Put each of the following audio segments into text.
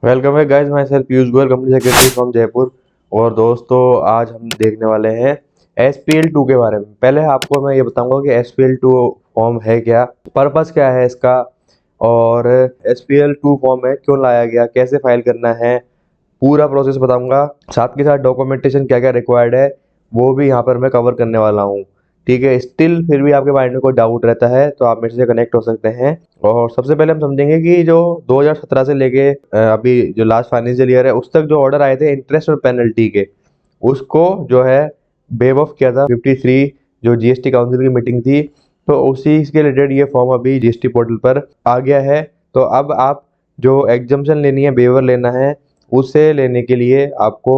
Welcome है guys, my self Piyush Goyal, company secretary from Jaipur. और दोस्तों, आज हम देखने वाले हैं SPL2 के बारे में। पहले आपको मैं ये बताऊंगा कि SPL2 फॉर्म है क्या, पर्पस क्या है इसका, और SPL2 फॉर्म है क्यों लाया गया, कैसे फाइल करना है, पूरा प्रोसेस बताऊंगा। साथ के साथ डॉक्यूमेंटेशन क्या क्या रिक्वायर्ड है वो भी यहाँ पर मैं कवर करने वाला हूँ। ठीक है, स्टिल फिर भी आपके माइंड में कोई डाउट रहता है तो आप मेरे से कनेक्ट हो सकते हैं। और सबसे पहले हम समझेंगे कि जो 2017 से लेके अभी जो लास्ट फाइनेंशियल ईयर है उस तक जो ऑर्डर आए थे इंटरेस्ट और पेनल्टी के, उसको जो है वेव ऑफ किया था 53 जो GST काउंसिल की मीटिंग थी। तो उसी के रिलेटेड ये फॉर्म अभी GST पोर्टल पर आ गया है। तो अब आप जो एग्जम्पशन लेनी है, वेवर लेना है, उसे लेने के लिए आपको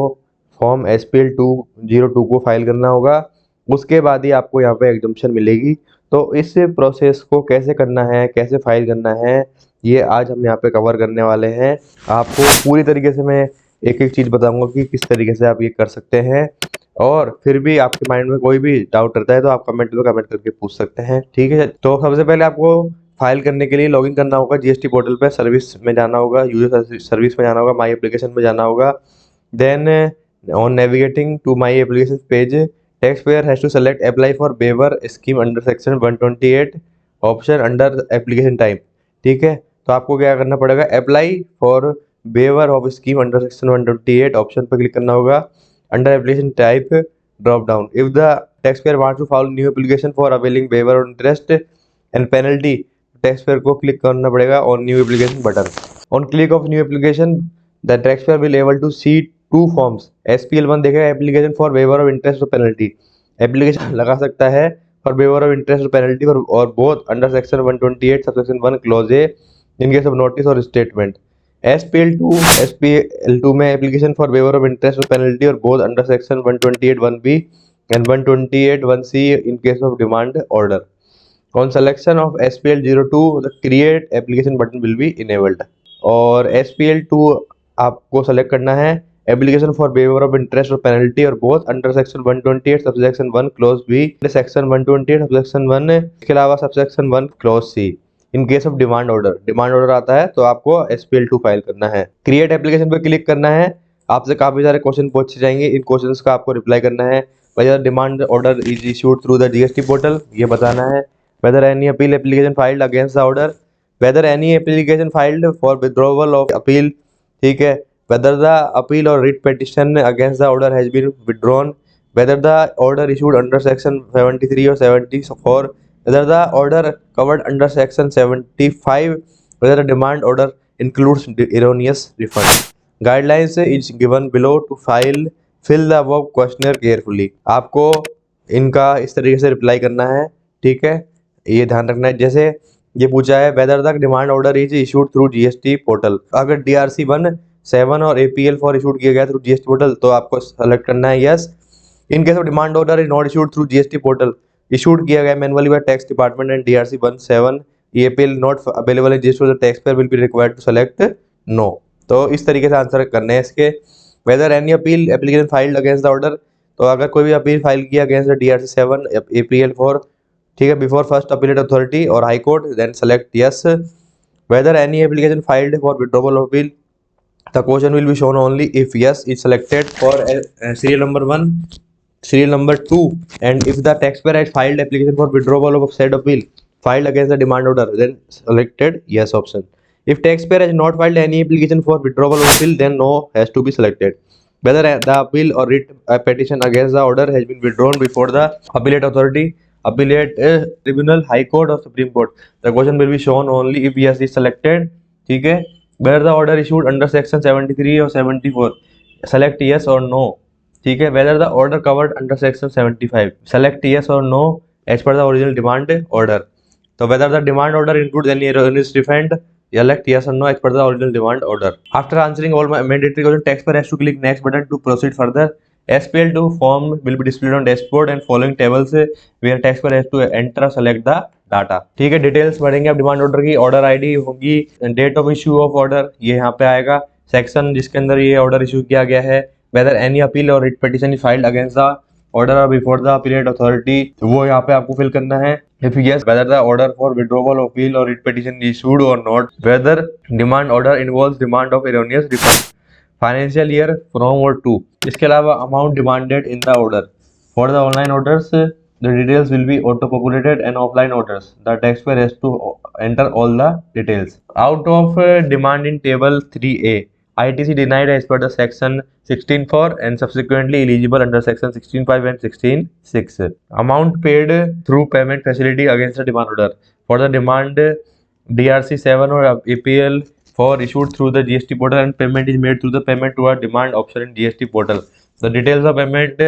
फॉर्म SPL202 को फाइल करना होगा। उसके बाद ही आपको यहाँ पे एग्जम्पशन मिलेगी। तो इस प्रोसेस को कैसे करना है, कैसे फाइल करना है, ये आज हम यहाँ पे कवर करने वाले हैं। आपको पूरी तरीके से मैं एक एक चीज़ बताऊंगा कि किस तरीके से आप ये कर सकते हैं। और फिर भी आपके माइंड में कोई भी डाउट रहता है तो आप कमेंट में कमेंट करके पूछ सकते हैं। ठीक है, तो सबसे पहले आपको फाइल करने के लिए लॉगिन करना होगा GST पोर्टल पे, सर्विस में जाना होगा, यूजर सर्विस में जाना होगा, माई एप्लीकेशन में जाना होगा। Then on navigating to my application page, taxpayer has to select apply for waiver scheme under section 128 option under application type। ठीक है, तो आपको क्या करना पड़ेगा, apply for waiver of scheme under section 128 option पर क्लिक करना होगा। Under application type drop down, if the taxpayer wants to file new application for availing waiver on interest and penalty, taxpayer को क्लिक करना पड़ेगा on new application button. On click of new application the taxpayer will able to see two forms. SPL1 देखेगा application for waiver of interest और penalty, application लगा सकता है for waiver of interest और penalty और both under section 128 subsection 1 clause A in case of notice और statement. SPL2 में application for waiver of interest और पेनल्टी और both under section 128 1B and 128 1C in case of demand order. On selection of SPL02 the create application button will be enabled. और SPL2 आपको select करना है application for waiver of interest और penalty और both under section 128 subsection 1 clause B, section 128 subsection 1, इसके अलावा subsection 1 clause C in case of demand order. Demand order आता है तो आपको SPL2 फाइल करना है। क्रिएट एप्लीकेशन पर क्लिक करना है। आपसे काफी सारे क्वेश्चन पूछे जाएंगे, इन क्वेश्चंस का आपको रिप्लाई करना है। Whether demand order is issued through the GST portal, ये बताना है। Whether any appeal application filed against the order, whether any application filed for withdrawal of appeal. ठीक है, whether the appeal or writ petition against the order has been withdrawn, whether the order issued under section 73 or 74, whether the order covered under section 75, whether the demand order includes erroneous refund. Guidelines is given below to fill the above questionnaire carefully। आपको इनका इस तरीके से reply करना है। ठीक है, ये ध्यान रखना है। जैसे ये पूछा है whether the demand order is issued through GST portal, अगर DRC 1-7 और APL4 इशूड किया गया थ्रू GST पोर्टल तो आपको सेलेक्ट करना है yes. In case of demand order is not issued through GST portal, issued किया गया manually by tax department and DRC 1-7 APL not available in GST, the tax payer will be required to select no. तो इस तरीके से answer करने हैं इसके। Whether any appeal application filed against the order, तो अगर कोई भी अपील फाइल किया अगेंस्ट द DRC 7 APL4, ठीक है, बिफोर फर्स्ट अपीलेट अथॉरिटी और high court, then select yes. Whether any application filed for withdrawal of appeal, the question will be shown only if yes is selected for serial number 1, serial number 2, and if the taxpayer has filed application for withdrawal of said appeal filed against the demand order, then selected yes option. If taxpayer has not filed any application for withdrawal of appeal, then no has to be selected. Whether the appeal or writ petition against the order has been withdrawn before the appellate authority, appellate tribunal, high court or supreme court, the question will be shown only if yes is selected। ठीक है, whether the order issued under section 73 or 74, select yes or no। ठीक है, whether the order covered under section 75, select yes or no as per the original demand order। तो whether the demand order includes any erroneous refund, select yes or no as per the original demand order। After answering all mandatory questions, taxpayer has to click next button to proceed further। SPL2 form will be displayed on dashboard and following tables where taxpayer has to enter select the data. ठीक है, details पढ़ेंगे अब demand order की। Order ID होगी, date of issue of order ये यहाँ पे आएगा, सेक्शन जिसके अंदर ये ऑर्डर इशू किया गया है, वेदर एनी अपील और writ petition is filed against the order और बिफोर द अपीलेट अथॉरिटी, वो यहाँ पे आपको फिल करना है। If yes, whether the order for withdrawal, appeal or writ petition is issued or not. Whether demand order involves demand of erroneous refund. Financial year from or to. इसके अलावा amount demanded in the order. For the online orders, the details will be auto-populated, and offline orders, the taxpayer has to enter all the details. Out of demand in table 3A, ITC denied as per the section 16.4 and subsequently eligible under section 16.5 and 16.6. Amount paid through payment facility against the demand order. For the demand DRC 7 or APL 4 issued through the GST portal, and payment is made through the payment to a demand option in GST portal. The details of payment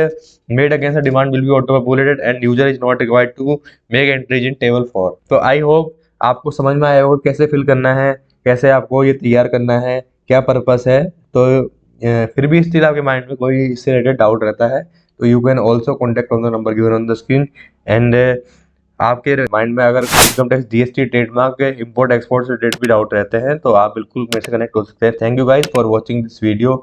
made against the demand will be auto-populated and user is not required to make entries in table 4. तो I hope आपको समझ में आया होगा कैसे fill करना है, कैसे आपको ये तैयार करना है, क्या पर्पस है। तो फिर भी स्टिल आपके माइंड में कोई इससे रिलेटेड डाउट रहता है तो you can also contact on the number given on the screen. And आपके माइंड में अगर income tax, GST, trademark, import export से रिलेटेड भी डाउट रहते हैं तो आप बिल्कुल मेरे से कनेक्ट हो सकते हैं। Thank you guys for watching this video.